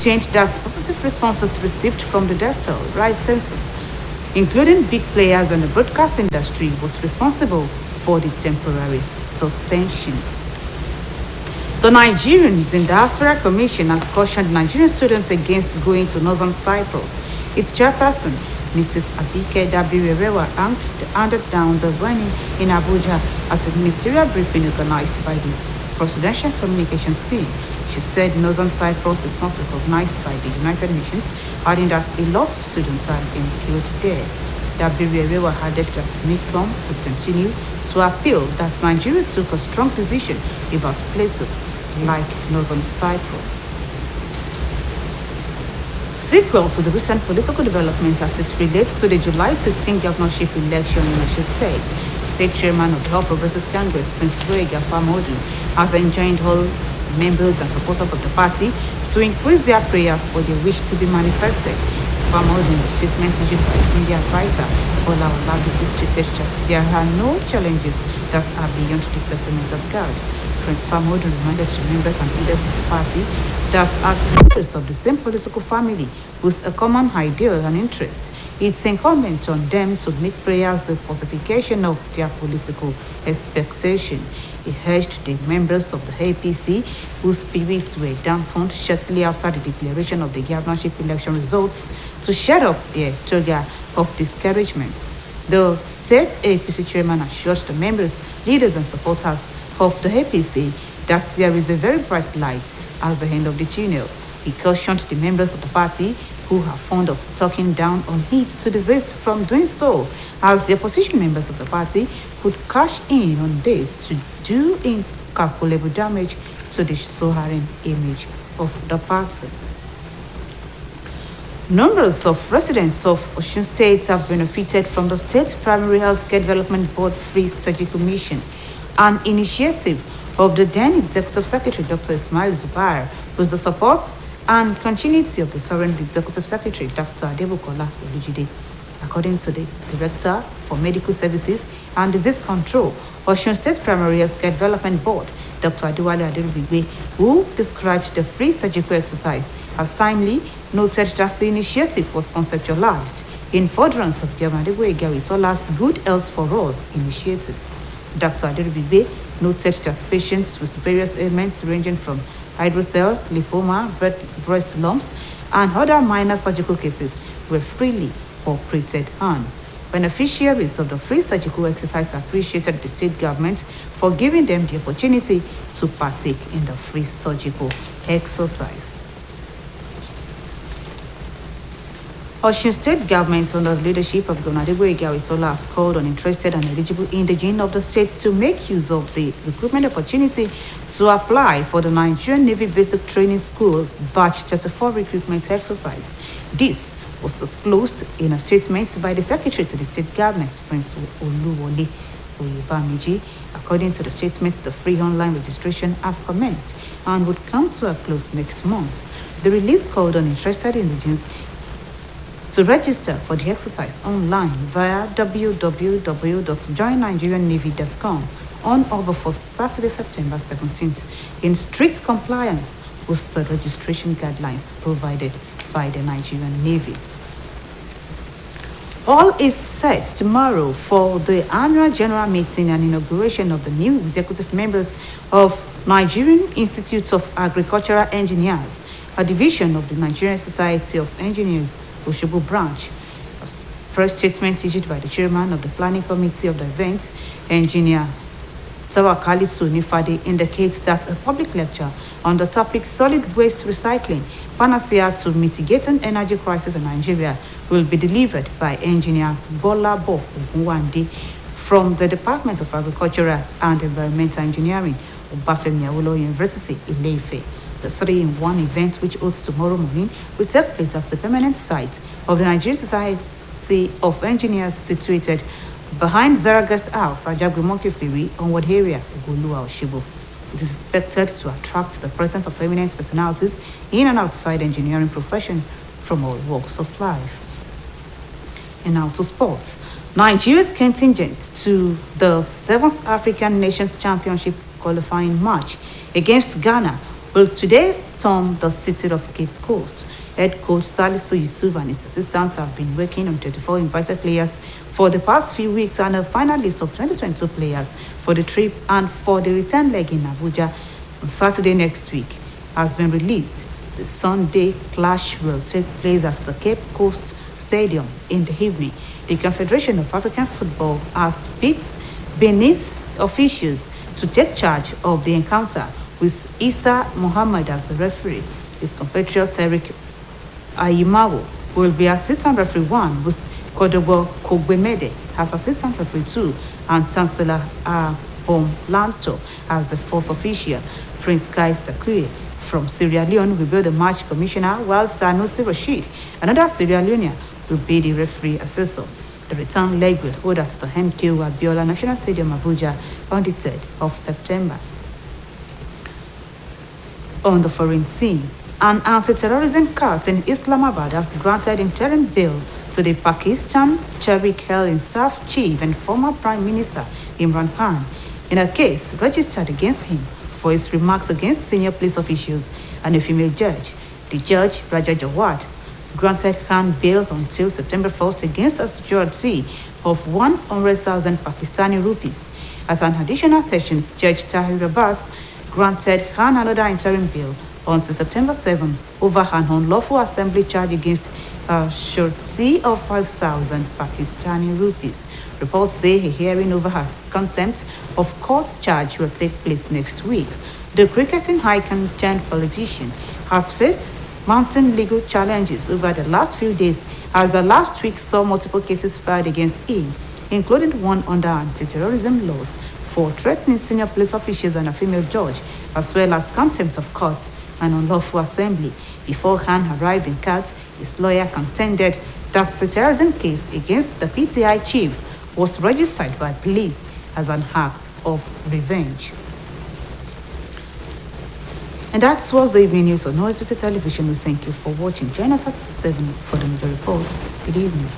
maintained that positive responses received from the Delta Rise census, including big players in the broadcast industry, was responsible for the temporary suspension. The Nigerians in Diaspora Commission has cautioned Nigerian students against going to Northern Cyprus. Its chairperson, Mrs. Abike Dabirewa, handed down the warning in Abuja at a ministerial briefing organized by the Presidential Communications team. She said Northern Cyprus is not recognized by the United Nations, adding that a lot of students are being killed there. Dabirewa added that NIFLOM would continue to appeal that Nigeria took a strong position about places like Northern Cyprus. Sequel to the recent political development as it relates to the July 16 governorship election in Osun State, State Chairman of the All Progressives Congress, Prince Boyega Famodu, has enjoined all members and supporters of the party to increase their prayers for their wish to be manifested. Famodu, in a statement issued by his media advisor, Ola Olabisi, stated that there are no challenges that are beyond the settlement of God. Prince Famodu reminded the members and leaders of the party that as members of the same political family with a common ideal and interest, it's incumbent on them to make prayers the fortification of their political expectation. He urged the members of the APC, whose spirits were dampened shortly after the declaration of the governorship election results, to shed off their toga of discouragement. The state APC chairman assured the members, leaders, and supporters of the APC that there is a very bright light at the end of the tunnel. He cautioned the members of the party who are fond of talking down on it to desist from doing so, as the opposition members of the party could cash in on this to do incalculable damage to the soaring image of the party. Numbers of residents of Osun State have benefited from the State Primary Health Care Development Board Free Surgical Mission, an initiative of the then Executive Secretary, Dr. Ismail Zubair, with the support and continuity of the current Executive Secretary, Dr. Adebukola Olujide. According to the Director for Medical Services and Disease Control, Osun State Primary Health Care Development Board, Dr. Adewale Aderubigbe, who described the free surgical exercise as timely, noted that the initiative was conceptualized in furtherance of Governor Adewale Itola's Good Health for All initiative. Dr. Aderubigbe noted that patients with various ailments ranging from hydrocele, lymphoma, breast lumps, and other minor surgical cases were freely operated on. Beneficiaries of the free surgical exercise appreciated the state government for giving them the opportunity to partake in the free surgical exercise. Osun State government, under the leadership of Governor Adewale Itola, has called on interested and eligible indigene of the state to make use of the recruitment opportunity to apply for the Nigerian Navy Basic Training School Batch 34 recruitment exercise. This was disclosed in a statement by the Secretary to the State Government, Prince Oluwole Oyebamiji. According to the statement, the free online registration has commenced and would come to a close next month. The release called on interested indigenes to register for the exercise online via www.joinnigeriannavy.com on or before Saturday, September 17th, in strict compliance with the registration guidelines provided by the Nigerian Navy. All is set tomorrow for the annual general meeting and inauguration of the new executive members of Nigerian Institute of Agricultural Engineers, a division of the Nigerian Society of Engineers, Osogbo branch. A press statement issued by the chairman of the planning committee of the event, Engineer Tawakalitu Nifade, indicates that a public lecture on the topic solid waste recycling, panacea to mitigating energy crisis in Nigeria, will be delivered by Engineer Bolabo Ogunwande from the Department of Agricultural and Environmental Engineering, Obafemi Awolowo University, Ile-Ife. The 3-in-1 event, which holds tomorrow morning, will take place at the permanent site of the Nigerian Society of Engineers situated behind Zara Guest House, Ajagbe Monkey Ferry, onward area, Ogolua, Osogbo. It is expected to attract the presence of eminent personalities in and outside engineering profession from all walks of life. And now to sports. Nigeria's contingent to the 7th African Nations Championship qualifying match against Ghana will today storm the city of Cape Coast. Head coach Salisu Yusuf and his assistants have been working on 24 invited players for the past few weeks, and a final list of 2022 players for the trip and for the return leg in Abuja on Saturday next week has been released. The Sunday clash will take place at the Cape Coast Stadium in the evening. The Confederation of African Football has picked Benin's officials to take charge of the encounter, with Isa Muhammad as the referee. His compatriot Eric Ayimawo will be assistant referee 1, with Kodobo Kogbemede as assistant referee 2, and Chancellor Bomlanto as the fourth official. Prince Kai Sakue from Sierra Leone will be the match commissioner, while Sanusi Rashid, another Sierra Leonean, will be the referee assessor. The return leg will hold at the MKO Abiola National Stadium, Abuja, on the 3rd of September. On the foreign scene, an anti-terrorism court in Islamabad has granted interim bail to the Pakistan Tehreek-e-Insaf chief and former Prime Minister Imran Khan in a case registered against him for his remarks against senior police officials and a female judge. The judge, Raja Jawad, granted Khan bail until September 1st against a security of 100,000 Pakistani rupees. As an additional sessions, Judge Tahir Abbas granted Khan another interim bail until September 7 over an unlawful assembly charge against a surety of 5,000 Pakistani rupees. Reports say a hearing over her contempt of court charge will take place next week. The cricketing high-content politician has faced mounting legal challenges over the last few days, as the last week saw multiple cases filed against him, including one under anti-terrorism laws for threatening senior police officials and a female judge, as well as contempt of courts and unlawful assembly. Before Khan arrived in court, his lawyer contended that the terrorism case against the PTI chief was registered by police as an act of revenge. And that was the evening news on OSBC Television. We thank you for watching. Join us at 7 for the media reports. Good evening.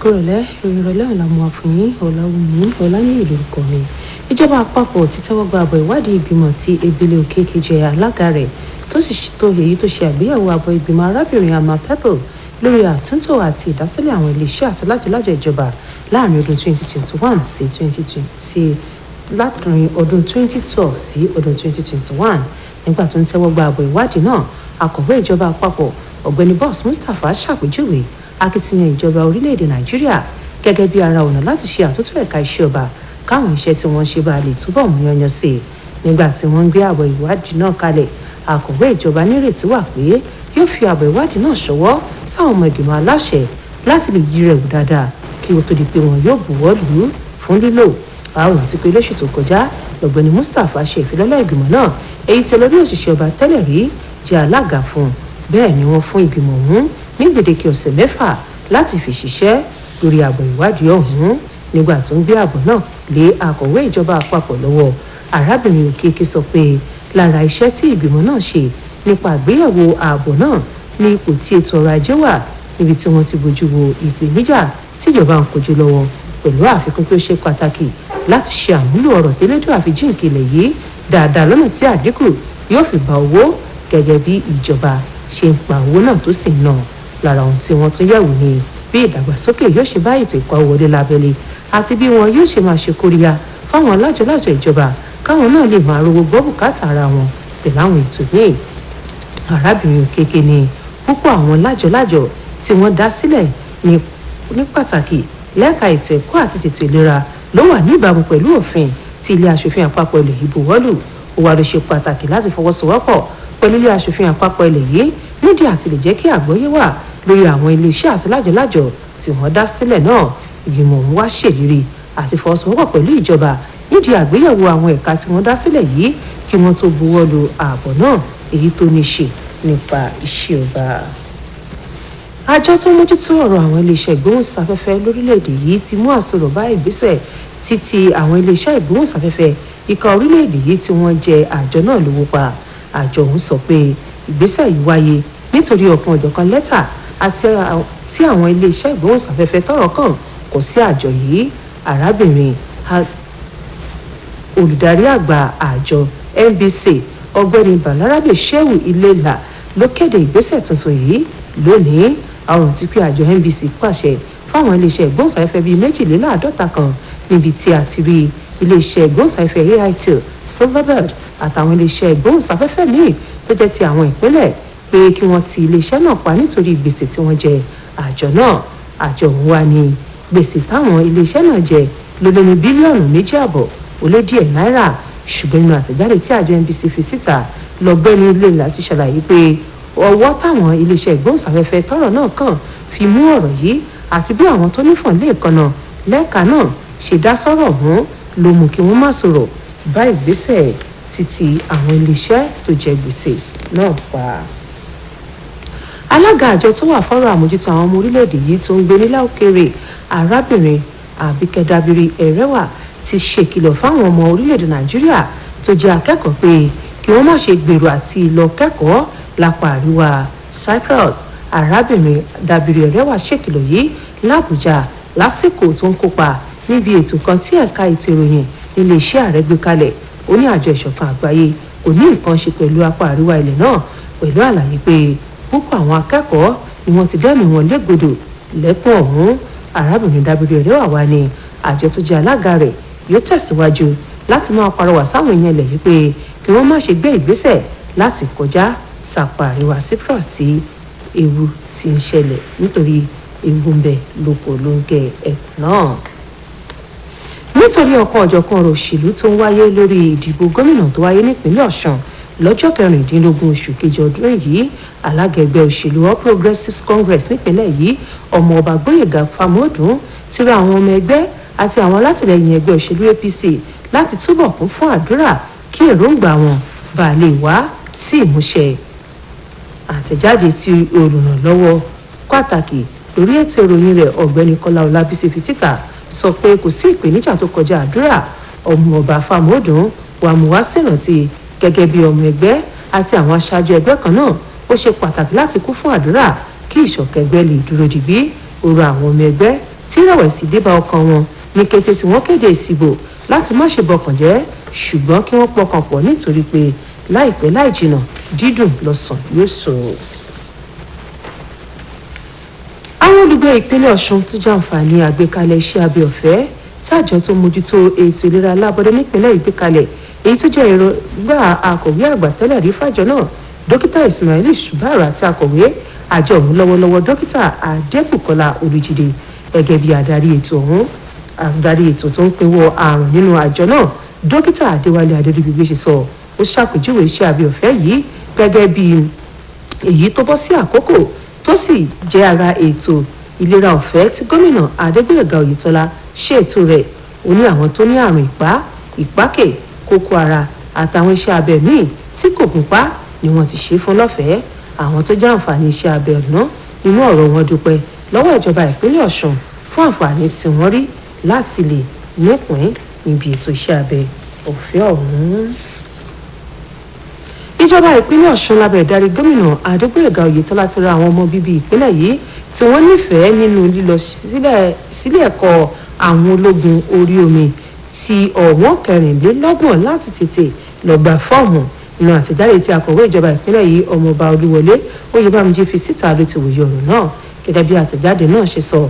kúrọ̀lẹ́ ìrọ̀lẹ́ ọ̀làmú àfúnyín ọ̀làwùmí ọ̀làníyì lórúkọ mi. ìjọba àpapọ̀ ti tẹ́wọ́ gba àbọ̀ ìwádìí ìgbìmọ̀ tí ebele òkèèkè jẹ́ alága rẹ̀ tó sì tó èyí tó ṣe àgbéyẹ̀wò àbọ̀ ìgbìmọ̀ arábìnrin Ama Pebble lórí àtúntò àti ìdásílẹ̀ àwọn iléeṣẹ́ àti lájọlájọ ìjọba láàrin ọdún 2021 sí 2020 láàrin ọdún 2012 sí ọdún 2021 nígbà tó ń tẹ́wọ́ gba àbọ̀ ìwádìí náà akọ̀wé ìjọba àpapọ̀ ọ̀gbẹ́ni Boss Mustapha ṣàpèjúwe akitiyan ìjọba orílẹ̀-èdè Nàìjíríà gẹ́gẹ́ bí ara ọ̀nà láti ṣe àtúntò ẹ̀ka iṣẹ́ ọba káwọn iṣẹ́ tí wọ́n ṣe bá lè túbọ̀ mú yanyan sí i. Nígbà tí wọ́n ń gbé àbọ̀ ìwádìí náà kalẹ̀ akọ̀wé ìjọba nírètí wà pé yóò fi àbọ̀ ìwádìí náà ṣọwọ́ sáwọn ọmọ ìgbìmọ̀ aláṣẹ láti lè yí rẹ̀ wò dáadáa kí ó tó di pé wọn yóò buwọ́ lù ú fún lílò. àwọn àti pé lóṣù tó kọjá ọ̀gbẹ́ni Mustapha ṣe ìfilọ́lẹ̀ ìgbìmọ̀ náà èyí tí olórí òṣìṣẹ́ ọba tẹ́lẹ̀ rí jẹ́ alága fún bẹ́ẹ̀ ni wọ́n fún ìgbìmọ̀ ọ̀hún ní gbèdéke ọ̀sẹ̀ 6 láti fi ṣiṣẹ́ lórí àbọ̀ ìwádìí ọ̀hún. Nígbà tó ń gbé àbọ̀ náà lé akọ̀wé ìjọba àpapọ̀ lọ́wọ́ arábìnrin Òkèèkè sọ pé lára iṣẹ́ tí ìgbìmọ̀ náà ṣe nípa àgbéyẹ̀wò ààbọ̀ náà ní ipò tí ètò ọrọ̀ ajé wà níbi tí wọ́n ti bójú wo ìpèníjà tíjọba ń kojú lọ́wọ́ pẹ̀lú àfikún pé ó ṣe pàtàkì láti ṣe àmúlò ọ̀rọ̀ tẹ́lẹ̀dọ́ àfijíǹkì ilẹ̀ yìí dáadáa lọ́nà tí àdínkù yóò fi bá owó gẹ́gẹ́ bí ìjọba ṣe ń pa owó náà tó sì ń ná. Lára ohun tí wọ́n tún yẹ̀wò ni bí ìdàgbàsókè yóò ṣe bá ètò ìpawówọlé lábẹ́lé àti bí wọn yóò ṣe máa ṣe kóríyá fáwọn lájọlájọ ìjọba káwọn náà lè máa rówó gbọ́ bùkátà ara wọn pẹ̀lú àwọn ètò míì. Arábìnrin Òkèèkè ni púpọ̀ àwọn lájọlájọ tí wọ́n dá sílẹ̀ ní pàtàkì lẹ́ka ètò ẹ̀kọ́ àti tètò ìlera ló wà ní ìbámu pẹ̀lú òfin tí ilé aṣòfin àpapọ̀ ilẹ̀ yìí buwọ́lù. Ó wá ló ṣe pàtàkì láti fọwọ́sowọ́pọ̀ pẹ̀lú ilé aṣòfin àpapọ̀ ilẹ̀ yìí nídìí àti lè jẹ́ kí àgbọ́yé wà lórí àwọn iléeṣẹ́ àti lájọlájọ tí wọ́n dá sílẹ̀ náà. Ìgbìmọ̀ ọ̀hún wá ṣèlérí àti fọwọ́sowọ́pọ̀ pẹ̀lú ìjọba nídìí àgbéyẹ̀wò àwọn ẹ̀ka tí wọ́n dá sílẹ̀ yìí kí wọ́n tó buwọ́lù ààbọ̀ náà èyí tó ní ṣe nípa iṣẹ́ ọba. Àjọ tó mójútó ọ̀rọ̀ àwọn iléeṣẹ́ ìgbóhùnsáfẹ́fẹ́ lórílẹ̀‐èdè yìí ti mú àsọ̀rọ̀ bá ìgbésẹ̀ títí àwọn iléeṣẹ́ ìgbóhùnsáfẹ́fẹ́ ìka orílẹ̀‐èdè yìí tí wọ́n jẹ àjọ náà lówó pa. Àjọ ọ̀hún sọ pé ìgbésẹ̀ yìí wáyé nítorí ọ̀kan ọ̀jọ̀kan lẹ́tà tí àwọn iléeṣẹ́ ìgbóhùnsáfẹ́fẹ́ tọ́rọ̀ kàn kò sí àjọ yìí. Arábìnrin olùdarí àgbà àjọ NBC ọ̀gbẹ́ni Balarabe Shehu Ilela ló kéde ìgbésẹ̀ tuntun yìí lónìí. Àwọn tí pé àjọ NBC pàṣẹ fáwọn iléeṣẹ́ ìgbóhùnsáfẹ́fẹ́ bíi 52 kan níbi tí a ti rí iléeṣẹ́ ìgbóhùnsáfẹ́fẹ́ AITL, Silverbird àtàwọn iléeṣẹ́ ìgbóhùnsáfẹ́fẹ́ míì tó jẹ́ ti àwọn ìpínlẹ̀ pé kí wọ́n ti iléeṣẹ́ náà pa nítorí gbèsè tí wọ́n jẹ àjọ náà. Àjọ ọ̀hún wá ní gbèsè táwọn iléeṣẹ́ náà jẹ ló lé ní bílíọ̀nù 2.5 ó lé díẹ̀ náírà. Ṣùgbọ́n nínú àtẹ̀jáde tí àjọ NBC fi síta lọ́gbẹ́ni Ilela ti ṣàlàyé pé ọwọ́ táwọn iléeṣẹ́ ìgbóhùnsáfẹ́fẹ́ tọ́rọ̀ náà kàn fi mú ọ̀rọ̀ yìí àti bí àwọn tó nífọ̀n lè kanna lẹ́ka náà ṣe dá sọ́rọ̀ ọ̀hún ló mú kí wọ́n má sọ̀rọ̀ bá ìgbésẹ̀ títí àwọn iléeṣẹ́ tó jẹ gbèsè náà pa. Alága àjọ tó wà fọ́rọ̀ àmójútó àwọn ọmọ orílẹ̀-èdè yìí tó ń gbé nílẹ̀ òkèèrè arábìnrin Àbíkẹ́ Dábírí Ẹ̀rẹ́wà ti ṣèkìlọ̀ fáwọn ọmọ orílẹ̀-èdè Nàìjíríà tó jẹ́ akẹ́kọ̀ọ́ pé kí wọ́n má ṣe gbèrò àti lọ kẹ́kọ̀ọ́ lápá àríwá Cyprus. Arábìnrin Dábírí Ẹ̀rẹ́wà ṣèkìlọ̀ yìí l'Àbújá lásìkò tó ń kópa níbi ètò kan tí ẹ̀ka ètò ìròyìn nílé iṣẹ́ ààrẹ gbé kalẹ̀. Ó ní àjọ ìṣọ̀kan àgbáyé kò ní nǹkan ṣe pẹ̀lú apá àríwá ilẹ̀ náà pẹ̀lú àlàyé pé púpọ̀ àwọn akẹ́kọ̀ọ́ ni wọ́n ti dẹ́mi wọn légbodò lẹ́kùn ọ̀hún. Arábìnrin Dábírí Ẹ̀rẹ́wà wá ní àjọ tó jẹ́ alága rẹ̀ yóò tẹ̀síwájú láti máa parọ́wà sáwọn èèyàn ilẹ̀ yìí pé kí wọ́n má ṣe gbé ìgbésẹ̀ láti kọjá sápá àríwá Cyprus tí ewu ti ń ṣẹlẹ̀ nítorí ewu ń bẹ lóko ló ń gẹ ẹkùn náà. Nítorí ọ̀kan ọ̀jọ̀kan ọ̀rọ̀ òṣèlú tó ń wáyé lórí ìdìbò gómìnà tó wáyé nípínlẹ̀ Ọ̀ṣun lọ́jọ́ 16 oṣù kejì ọdún yìí, alága ẹgbẹ́ òṣèlú All Progressives Congress nípínlẹ̀ yìí ọmọọba Gbóyèga Fámọ́dún ti rọ àwọn ọmọ ẹgbẹ́ àti àwọn alátìlẹyìn ẹgbẹ́ òṣèlú APC láti túbọ̀ kún fún àdúrà kí èròǹgbà wọn bá lè wá sí ìmúṣẹ. Àtẹ̀jáde tí olùrànlọ́wọ́ pàtàkì lórí ètò ìròyìn rẹ̀ ọ̀gbẹ́ni Kọ́lá Ọlábísí fi síta sọ pé kò sí ìpèníjà tó kọjá àdúrà. Ọmọọba Fámọ́dún wà mú wá ṣèrántí gẹ́gẹ́ bí ọmọ ẹgbẹ́ àti àwọn aṣáájú ẹgbẹ́ kan náà ó ṣe pàtàkì láti kún fún àdúrà kí ìṣọ̀kan ẹgbẹ́ lè dúró digbí. Ó rọ àwọn ọmọ ẹgbẹ́ tí rẹ̀wẹ̀sì dé bá ọkàn wọn ní kété tí wọ́n kéde ìsìbò láti má ṣe bọkàn jẹ́ ṣùgbọ́n kí wọ́n pọkàn pọ̀ nítorí pé láìpẹ́ láì jìnnà dídùn lọ́sàn yóò sọ. àwọn olùgbé ìpínlẹ̀ Ọ̀ṣun tó jàǹfààní àgbékalẹ̀ iṣẹ́ abẹ ọ̀fẹ́ tájọ tó mójútó ètò ìlera alábọ́dé nípìnlẹ̀ ìgbékalẹ̀ èyí tó jẹ́ èròǹgbà akọ̀wé àgbà tẹ́lẹ̀ rí fàjọ náà dókítà Ismail Shubara àti akọ̀wé àjọ ọ̀hún lọ́wọ́lọ́wọ́ dókítà Adébùkọ́lá Olùjídé gẹ́gẹ́ bí adarí ètò tó ń pinwọ́ àrùn nínú àjọ náà dókítà Adéwálé Adédìgbé ṣe sọ ó ṣàpèjúwe iṣẹ́ abẹ ọ̀fẹ́ yìí gẹ́gẹ́ bí èyí tó bọ́ sí àkókò tó sì jẹ́ ara ètò ìlera ọ̀fẹ́ tí gómìnà Adégbóyèga Oyètọ́lá ṣètò rẹ̀ ó ní àwọn tó ní àrùn ìpákè kókó ara àtàwọn iṣẹ́ abẹ míì tí kò gúnpá ni wọ́n ti ṣe fún lọ́fẹ̀ẹ́ àwọn tó jẹ́ àǹfààní iṣẹ́ abẹ ọ̀nà nínú ọ̀rọ̀ wọn dúpẹ́ lọ́wọ́ ìjọba ìpínlẹ̀ Ọ̀ṣun fún àǹfààní tí wọ́n rí láti lè nípìn níbi ètò iṣẹ́ abẹ ọ̀fẹ́ ọ̀hún. ìjọba ìpínlẹ̀ Ọ̀ṣun lábẹ́ ìdarí gómìnà Adégbóyèga Oyètọ́lá ti rọ àwọn ọmọ bíbí ìpínlẹ̀ yìí tí wọ́n nífẹ̀ẹ́ nínú lílọ sílé ẹ̀kọ́ àwọn ológun orí omi ti ọ̀wọ́n 24 láti tètè lọ gba fọ́ọ̀mù nínú àtẹ̀jáde tí akọ̀wé ìjọba ìpínlẹ̀ yìí ọmọọba Olúwọlé Oyèbámijì fi síta ló ti wòye ọ̀rọ̀ náà gẹ́gẹ́ bí àtẹ̀jáde náà ṣe sọ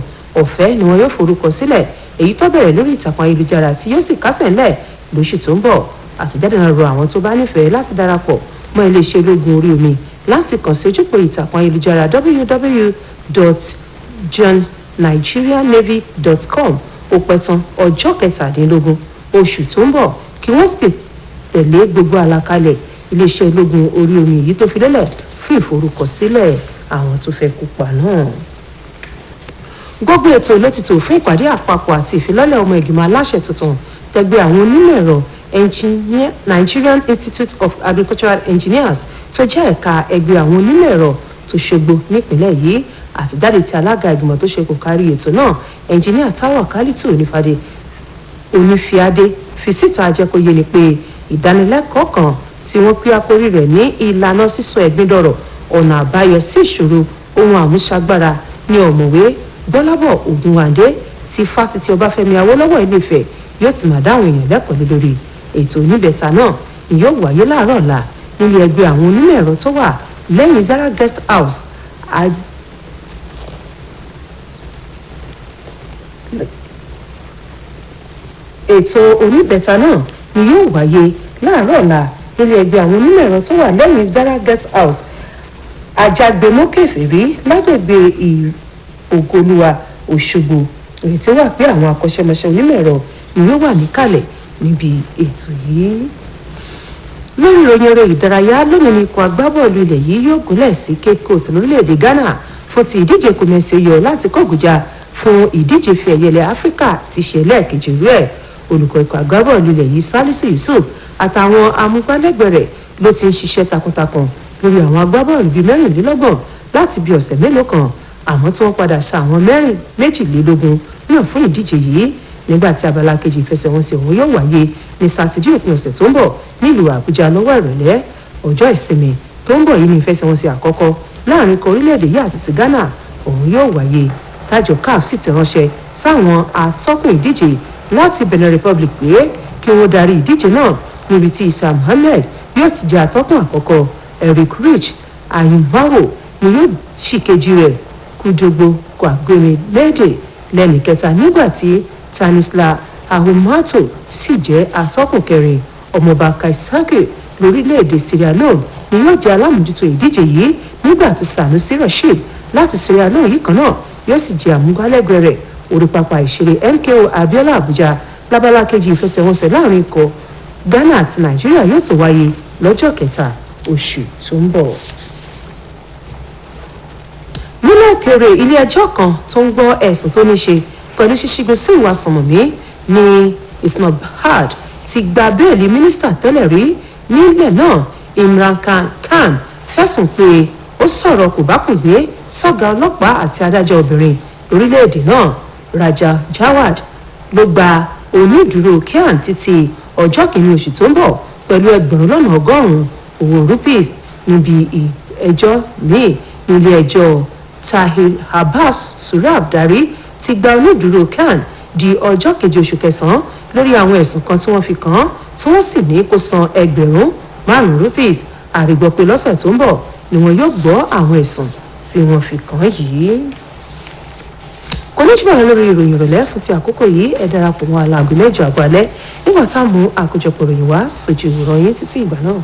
ọ̀fẹ́ ni wọn yóò forúkọ sílẹ̀ èyí tó bẹ̀rẹ̀ lórí ìtàkùn ayélujára tí yóò sì kásẹ̀ ńlẹ̀ lóṣù tó ń bọ̀ àtẹ̀jáde náà rọ àwọn tó bá nífẹ̀ẹ́ láti darapọ̀ mọ́ iléeṣẹ́ ológun orí omi láti kàn sí ojúpọ̀ ìtàkùn ayélujára www.joinnigeriannavy.com ó pẹ́ tán ọjọ́ 17 oṣù tó ń bọ̀ kí wọ́n sì tẹ̀lé gbogbo àlàkalẹ̀ iléeṣẹ́ ológun orí omi yìí tó fi lélẹ̀ fún ìforúkọsílẹ̀ àwọn tó fẹ́ kópa náà. gbogbo ètò ló ti tò fún ìpàdé àpapọ̀ àti ìfilọ́lẹ̀ ọmọ ìgbìmọ̀ aláṣẹ tuntun tẹgbẹ́ àwọn onímọ̀ ẹ̀rọ Nigerian Institute of Agricultural Engineers tó jẹ́ ẹ̀ka ẹgbẹ́ àwọn onímọ̀ ẹ̀rọ tó ṣogbo nípìnlẹ̀ yìí àtẹ̀jáde tí alága ìgbìmọ̀ tó ṣe kò kárí ètò náà ẹnjìníà Táwọ̀ Kálítù Onífíadé fi síta jẹ́ kó yé ni pé ìdánilẹ́kọ̀ọ́ kan tí wọ́n pín àkórí rẹ̀ ní ìlànà sísọ ẹ̀gbin dọ̀rọ̀ ọ̀nà àbáyọ sí ìṣòro ohun àmúṣagbára ní ọ̀mọ̀wé Gbọ́lábọ̀ Ògúnwàndé ti fásitì Ọbáfẹ́mi Awólọ́wọ̀ Ilé-Ifẹ̀ yóò ti máa dáhùn èèyàn lẹ́kọ̀ọ́ lórí ètò oníbẹ̀ta náà ni yóò wáyé láàárọ̀ ọ̀la nílé ẹgbẹ́ àwọn onímọ̀ ẹ̀rọ tó wà lẹ́yìn Zara Guest House ètò oníbẹ̀ta náà ni yóò wáyé láàárọ̀ ọ̀la nílé ẹgbẹ́ àwọn onímọ̀ ẹ̀rọ tó wà lẹ́yìn Zara Guest House Àjàgbémókèfèrí lágbègbè Ògolúwa Òṣogbo ìrètí wà pé àwọn akọ́ṣẹ́mọṣẹ́ onímọ̀ ẹ̀rọ ni yóò wà níkàlẹ̀ níbi ètò yìí. lórí ìròyìn eré ìdárayá lónìí ní ikọ̀ agbábọ́ọ̀lù ilẹ̀ yìí yóò gúnlẹ̀ sí Cape Coast lórílẹ̀‐èdè Ghana fún ti ìdíje kòmẹ́sì oyè láti kọ́gùjà fún ìdíje fi ẹ̀yẹ ilẹ̀ Áfíríkà ti ṣe lẹ́ẹ̀kejì rẹ̀ olùkọ́ ikọ̀ agbábọ́ọ̀lù ilẹ̀ yìí Salisu Yusuf àtàwọn amúgbálẹ́gbẹ̀ẹ́ rẹ̀ ló ti ń ṣiṣẹ́ takuntakun lórí àwọn agbábọ́ọ̀lù bíi 24 láti bí ọ̀sẹ̀ mélòó kan àmọ́ tí wọ́n padà sa àwọn 22 náà fún ìdíje yìí nígbà tí abala kejì ìfẹsẹ̀wọnsẹ̀ ọ̀hún yóò wáyé ní sátidé òpin ọ̀sẹ̀ tó ń bọ̀ nílùú Àbújá lọ́wọ́ ìrọ̀lẹ́ ọjọ́ ìsinmi tó ń bọ̀ yìí ní ìfẹsẹ̀wọnsẹ̀ àkọ́kọ́ láàrin ikọ̀ orílẹ̀-èdè yìí àti ti Ghana ọ̀hún yóò wáyé tájọ CAF sì ti ránṣẹ́ sáwọn atọ́kùn ìdíje láti Benin Republic pé kí wọ́n darí ìdíje náà níbi tí Isa Muhammed yóò ti jẹ́ atọ́kùn àkọ́kọ́ Eric Rich Ayimbawo ni yóò ṣìkejì rẹ̀ Kújogbo Kwagweme Lédè lẹ́nì kẹta nígbà tí Tanisla Ahumato sì jẹ́ atọ́kùn kẹrin ọmọọba Kaisake lórílẹ̀‐èdè Sierra Leone ni yóò jẹ́ alámòjútó ìdíje yìí nígbà tí Sanusi Rasheed láti Sierra Leone yìí kan náà yóò sì jẹ́ àmúgbálẹ́gbẹ̀ẹ́ rẹ̀ orí pápá ìṣeré MKO Abiola Abuja lábala kejì ìfẹsẹ̀wọnsẹ̀ láàrin ikọ̀ Ghana àti Nàìjíríà yóò tún wáyé lọ́jọ́ kẹta oṣù tó ń bọ̀. nínú òkèèrè ilé ẹjọ́ kan tó ń gbọ́ ẹ̀sùn tó ní ṣe pẹ̀lú ṣíṣígun sí ìwà sọ̀mọ̀mí ní Islamabad ti gba bẹ́ẹ̀lì mínísítà tẹ́lẹ̀ rí nílẹ̀ náà Imran Khan fẹ̀sùn pé ó sọ̀rọ̀ kòbákùngbé sọ́gà ọlọ́pàá àti adájọ́ obìnrin lórílẹ̀‐èdè náà Raja Jawad ló gba onídùúró Khan títí ọjọ́ kìíní oṣù tó ń bọ̀ pẹ̀lú 1,100 owó rupees níbi ẹjọ́ míì nílé ẹjọ́ Tahir Abbas Surab darí ti gba onídùúró CAN di ọjọ́ keje oṣù kẹsàn-án lórí àwọn ẹ̀sùn kan tí wọ́n fi kàn án tí wọ́n sì ní kó san ẹgbẹ̀rún 5 rupees. Àrígbọ́ pé lọ́sẹ̀ tó ń bọ̀ ni wọn yóò gbọ́ àwọn ẹ̀sùn tí wọ́n fi kàn án yìí. Kò ní jùlọ lórí ìròyìn ìrọ̀lẹ́ fún ti àkókò yìí, ẹ darapọ̀ mọ́ aago 8 àbọ̀ alẹ́ nígbà tá a mú àkójọpọ̀ ìròyìn wá sójú ìwòran yín títí ìgbà náà.